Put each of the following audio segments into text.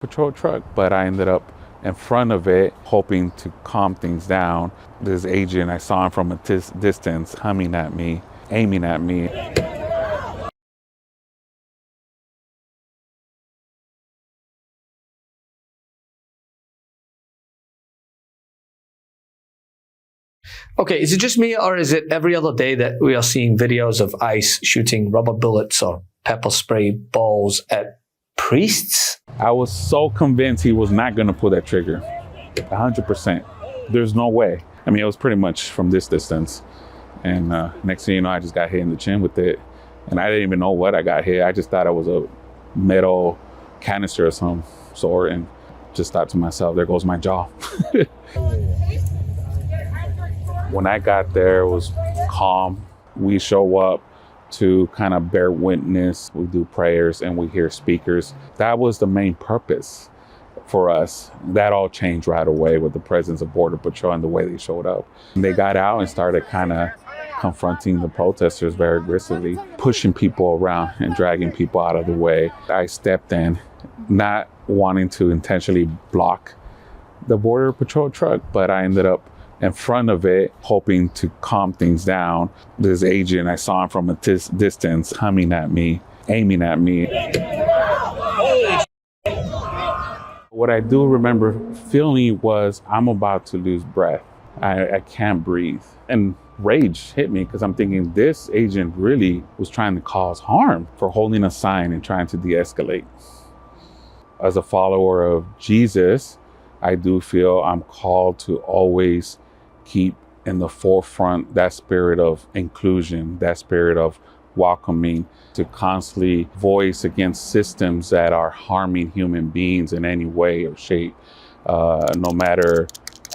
patrol truck, but I ended up in front of it, hoping to calm things down. This agent, I saw him from a distance, humming at me, aiming at me. Okay, is it just me, or is it every other day that we are seeing videos of ICE shooting rubber bullets or pepper spray balls at priests? I was so convinced he was not going to pull that trigger. 100%. There's no way. I mean, it was pretty much from this distance. And next thing you know, I just got hit in the chin with it. And I didn't even know what I got hit. I just thought it was a metal canister of some sort, and just thought to myself, there goes my jaw. When I got there, it was calm. We show up to kind of bear witness. We do prayers and we hear speakers. That was the main purpose for us. That all changed right away with the presence of Border Patrol and the way they showed up. And they got out and started kind of confronting the protesters very aggressively, pushing people around and dragging people out of the way. I stepped in, not wanting to intentionally block the Border Patrol truck, but I ended up in front of it, hoping to calm things down. This agent, I saw him from a distance, humming at me, aiming at me. What I do remember feeling was I'm about to lose breath. I can't breathe. And rage hit me because I'm thinking this agent really was trying to cause harm for holding a sign and trying to de-escalate. As a follower of Jesus, I do feel I'm called to always keep in the forefront that spirit of inclusion, that spirit of welcoming, to constantly voice against systems that are harming human beings in any way or shape, no matter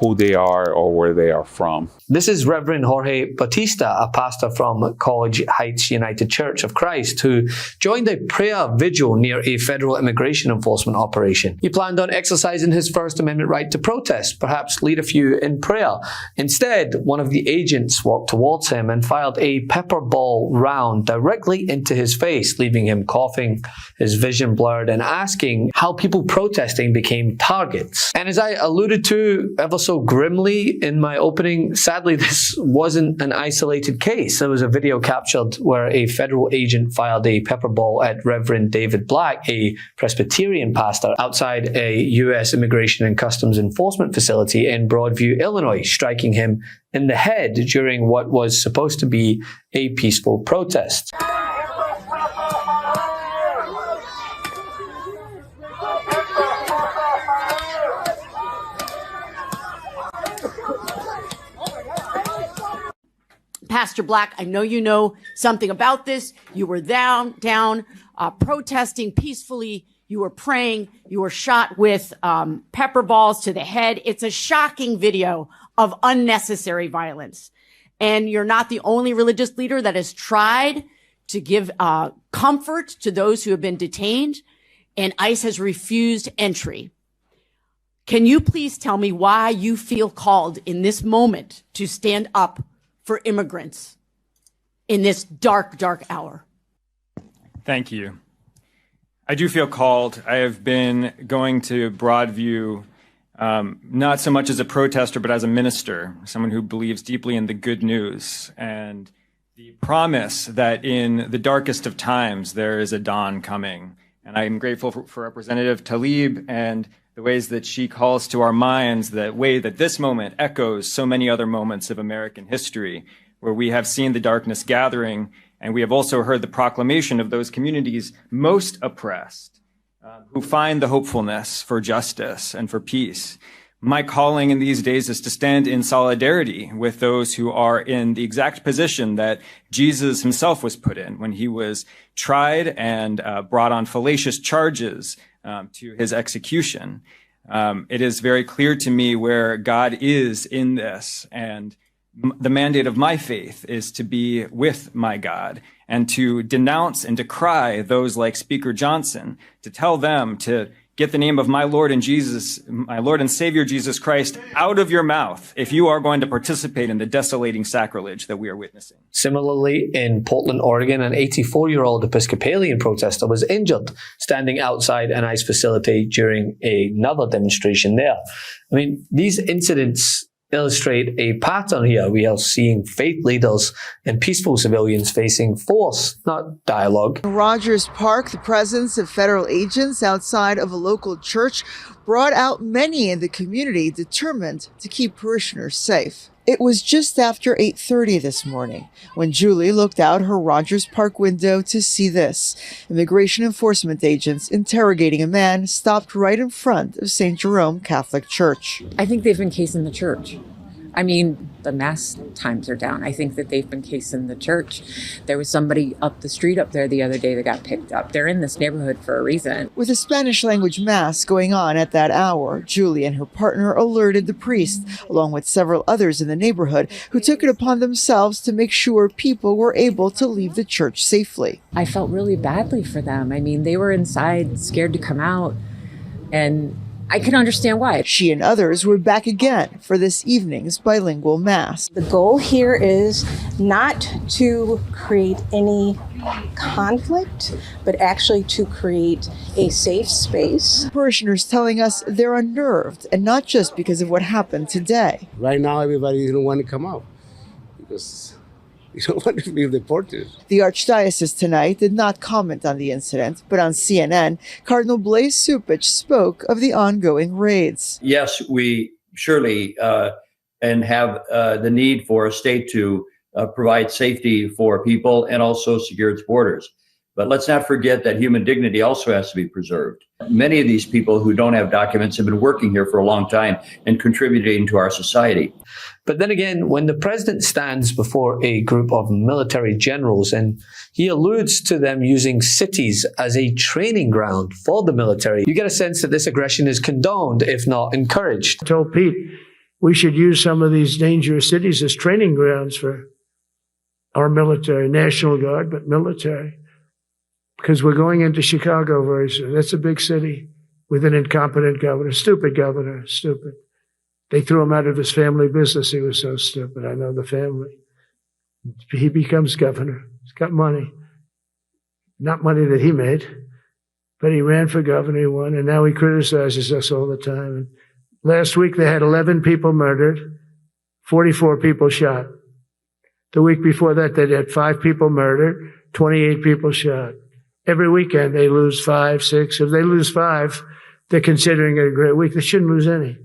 who they are or where they are from. This is Reverend Jorge Bautista, a pastor from College Heights United Church of Christ, who joined a prayer vigil near a federal immigration enforcement operation. He planned on exercising his First Amendment right to protest, perhaps lead a few in prayer. Instead, one of the agents walked towards him and fired a pepper ball round directly into his face, leaving him coughing, his vision blurred, and asking how people protesting became targets. And as I alluded to ever so grimly in my opening, sadly, this wasn't an isolated case. There was a video captured where a federal agent fired a pepper ball at Reverend David Black, a Presbyterian pastor, outside a U.S. Immigration and Customs Enforcement facility in Broadview, Illinois, striking him in the head during what was supposed to be a peaceful protest. Pastor Black, I know you know something about this. You were down, protesting peacefully. You were praying. You were shot with pepper balls to the head. It's a shocking video of unnecessary violence. And you're not the only religious leader that has tried to give comfort to those who have been detained, and ICE has refused entry. Can you please tell me why you feel called in this moment to stand up for immigrants in this dark, dark hour? Thank you. I do feel called. I have been going to Broadview, not so much as a protester, but as a minister, someone who believes deeply in the good news and the promise that in the darkest of times, there is a dawn coming. And I am grateful for Representative Tlaib and the ways that she calls to our minds the way that this moment echoes so many other moments of American history, where we have seen the darkness gathering, and we have also heard the proclamation of those communities most oppressed, who find the hopefulness for justice and for peace. My calling in these days is to stand in solidarity with those who are in the exact position that Jesus himself was put in when he was tried and brought on fallacious charges to his execution. It is very clear to me where God is in this, and the mandate of my faith is to be with my God and to denounce and decry those like Speaker Johnson, to tell them to get the name of my Lord and Savior Jesus Christ out of your mouth if you are going to participate in the desolating sacrilege that we are witnessing. Similarly, in Portland, Oregon, an 84-year-old Episcopalian protester was injured standing outside an ICE facility during another demonstration there. I mean, these incidents illustrate a pattern here. We are seeing faith leaders and peaceful civilians facing force, not dialogue. In Rogers Park, the presence of federal agents outside of a local church brought out many in the community determined to keep parishioners safe. It was just after 8:30 this morning when Julie looked out her Rogers Park window to see this. Immigration enforcement agents interrogating a man stopped right in front of St. Jerome Catholic Church. I think they've been casing the church. I mean, the mass times are down. I think that they've been casing the church. There was somebody up the street up there the other day that got picked up. They're in this neighborhood for a reason. With a Spanish language mass going on at that hour, Julie and her partner alerted the priest, along with several others in the neighborhood, who took it upon themselves to make sure people were able to leave the church safely. I felt really badly for them. I mean, they were inside, scared to come out, and I can understand why. She and others were back again for this evening's bilingual mass. The goal here is not to create any conflict, but actually to create a safe space. Parishioners telling us they're unnerved, and not just because of what happened today. Right now, everybody doesn't want to come out because you don't want to be deported. The Archdiocese tonight did not comment on the incident, but on CNN, Cardinal Blaise Cupich spoke of the ongoing raids. Yes, we surely and have the need for a state to provide safety for people and also secure its borders. But let's not forget that human dignity also has to be preserved. Many of these people who don't have documents have been working here for a long time and contributing to our society. But then again, when the president stands before a group of military generals and he alludes to them using cities as a training ground for the military, you get a sense that this aggression is condoned, if not encouraged. I told Pete we should use some of these dangerous cities as training grounds for our military, National Guard, but military. Because we're going into Chicago very soon. That's a big city with an incompetent governor, stupid. They threw him out of his family business. He was so stupid. I know the family. He becomes governor. He's got money. Not money that he made, but he ran for governor, he won, and now he criticizes us all the time. And last week they had 11 people murdered, 44 people shot. The week before that they had 5 people murdered, 28 people shot. Every weekend they lose 5, 6. If they lose 5, they're considering it a great week. They shouldn't lose any.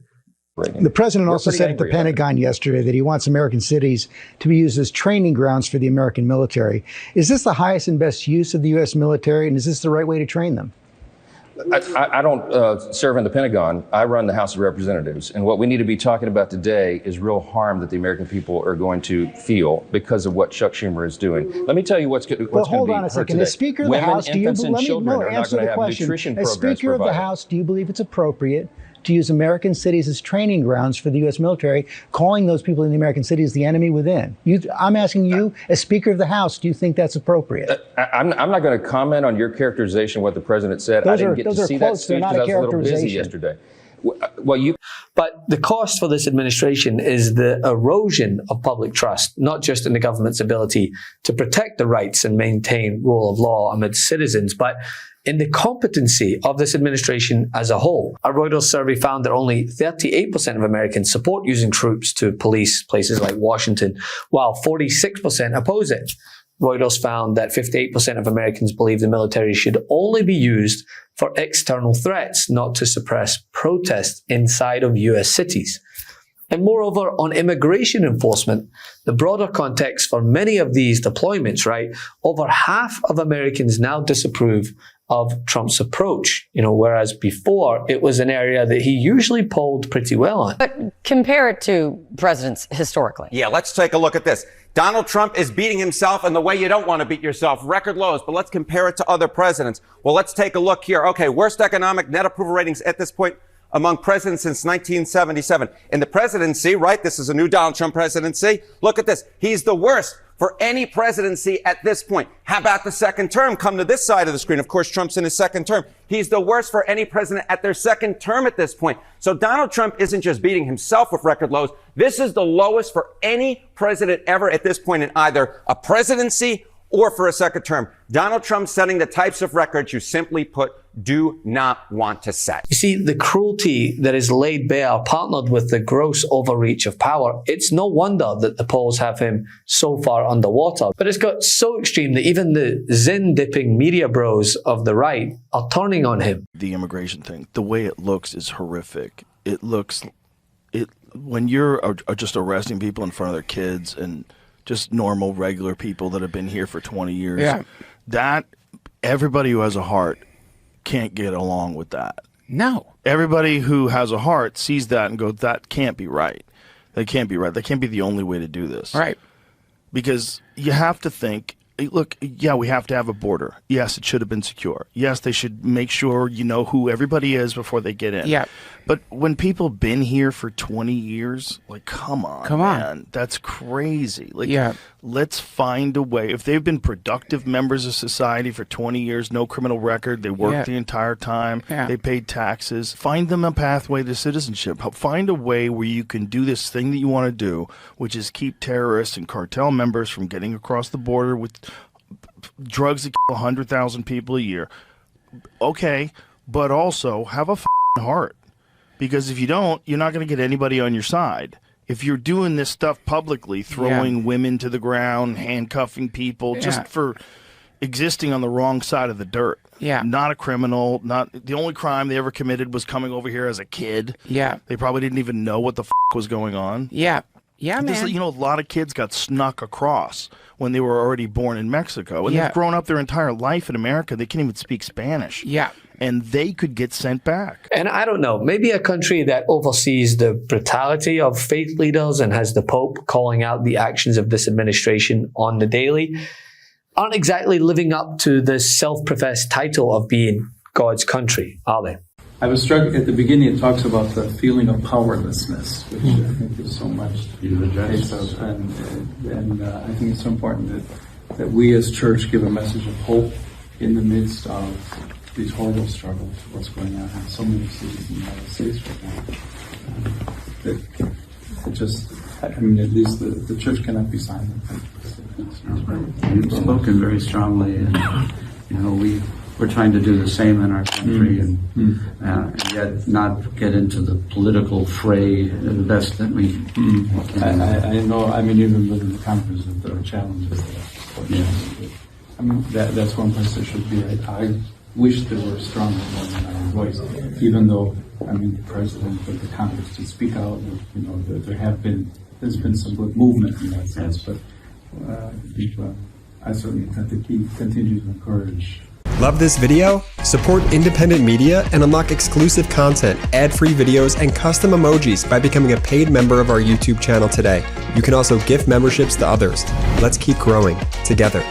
The president also said at the Pentagon yesterday that he wants American cities to be used as training grounds for the American military. Is this the highest and best use of the U.S. military, and is this the right way to train them? I don't serve in the Pentagon. I run the House of Representatives. And what we need to be talking about today is real harm that the American people are going to feel because of what Chuck Schumer is doing. Let me tell you what's going to be heard today. Well, hold on a second. As Speaker of the House, do you answer the question? As Speaker of the House, do you believe it's appropriate to use American cities as training grounds for the U.S. military, calling those people in the American cities the enemy within? I'm asking you, as Speaker of the House, do you think that's appropriate? I'm not going to comment on your characterization of what the president said. I didn't get to see that speech because I was a little busy yesterday. But the cost for this administration is the erosion of public trust, not just in the government's ability to protect the rights and maintain rule of law amid citizens, but in the competency of this administration as a whole. A Reuters survey found that only 38% of Americans support using troops to police places like Washington, while 46% oppose it. Reuters found that 58% of Americans believe the military should only be used for external threats, not to suppress protests inside of US cities. And moreover, on immigration enforcement, the broader context for many of these deployments, right? Over half of Americans now disapprove of Trump's approach, whereas before it was an area that he usually polled pretty well on. But compare it to presidents historically. Yeah, let's take a look at this. Donald Trump is beating himself in the way you don't want to beat yourself, record lows, but let's compare it to other presidents. Well, let's take a look here. Okay, worst economic net approval ratings at this point. among presidents since 1977. In the presidency, right, this is a new Donald Trump presidency. Look at this. He's the worst for any presidency at this point. How about the second term? Come to this side of the screen. Of course, Trump's in his second term. He's the worst for any president at their second term at this point. So Donald Trump isn't just beating himself with record lows. This is the lowest for any president ever at this point in either a presidency or for a second term. Donald Trump setting the types of records you simply put do not want to set. You see, the cruelty that is laid bare partnered with the gross overreach of power, it's no wonder that the polls have him so far underwater. But it's got so extreme that even the Zen-dipping media bros of the right are turning on him. The immigration thing, the way it looks is horrific. When you're just arresting people in front of their kids and just normal, regular people that have been here for 20 years, that everybody who has a heart can't get along with that. No. Everybody who has a heart sees that and goes, that can't be right. That can't be right. That can't be the only way to do this. Right. Because you have to think, look, yeah, we have to have a border. Yes, it should have been secure. Yes, they should make sure you know who everybody is before they get in. Yeah. But when people have been here for 20 years, like, come on, man. That's crazy. Like, let's find a way. If they've been productive members of society for 20 years, no criminal record, they worked the entire time, they paid taxes, find them a pathway to citizenship. Find a way where you can do this thing that you want to do, which is keep terrorists and cartel members from getting across the border with drugs that kill 100,000 people a year. Okay, but also have a heart. Because if you don't, you're not going to get anybody on your side. If you're doing this stuff publicly, throwing women to the ground, handcuffing people, just for existing on the wrong side of the dirt. Not a criminal. Not the only crime they ever committed was coming over here as a kid. They probably didn't even know what the was going on. Man. You know, a lot of kids got snuck across when they were already born in Mexico. And they've grown up their entire life in America. They can't even speak Spanish. And they could get sent back. And I don't know, maybe a country that oversees the brutality of faith leaders and has the Pope calling out the actions of this administration on the daily aren't exactly living up to this self-professed title of being God's country, are they? I was struck at the beginning, it talks about the feeling of powerlessness, which I think is so much case of, and I think it's so important that we as church give a message of hope in the midst of these horrible struggles, what's going on in so many cities in the United States right now. That it just, I mean, at least the church cannot be silent. You've spoken very strongly, and you know we're trying to do the same in our country, and yet not get into the political fray the best that we can. I know. I mean, even within the conference, there are challenges there. I mean, that's one place there should be. I wish there were stronger than our voice, even though, I mean, the president of the Congress to speak out, you know, there's been some good movement in that sense, but I certainly have to continue to encourage. Love this video? Support independent media and unlock exclusive content, ad-free videos, and custom emojis by becoming a paid member of our YouTube channel today. You can also gift memberships to others. Let's keep growing together.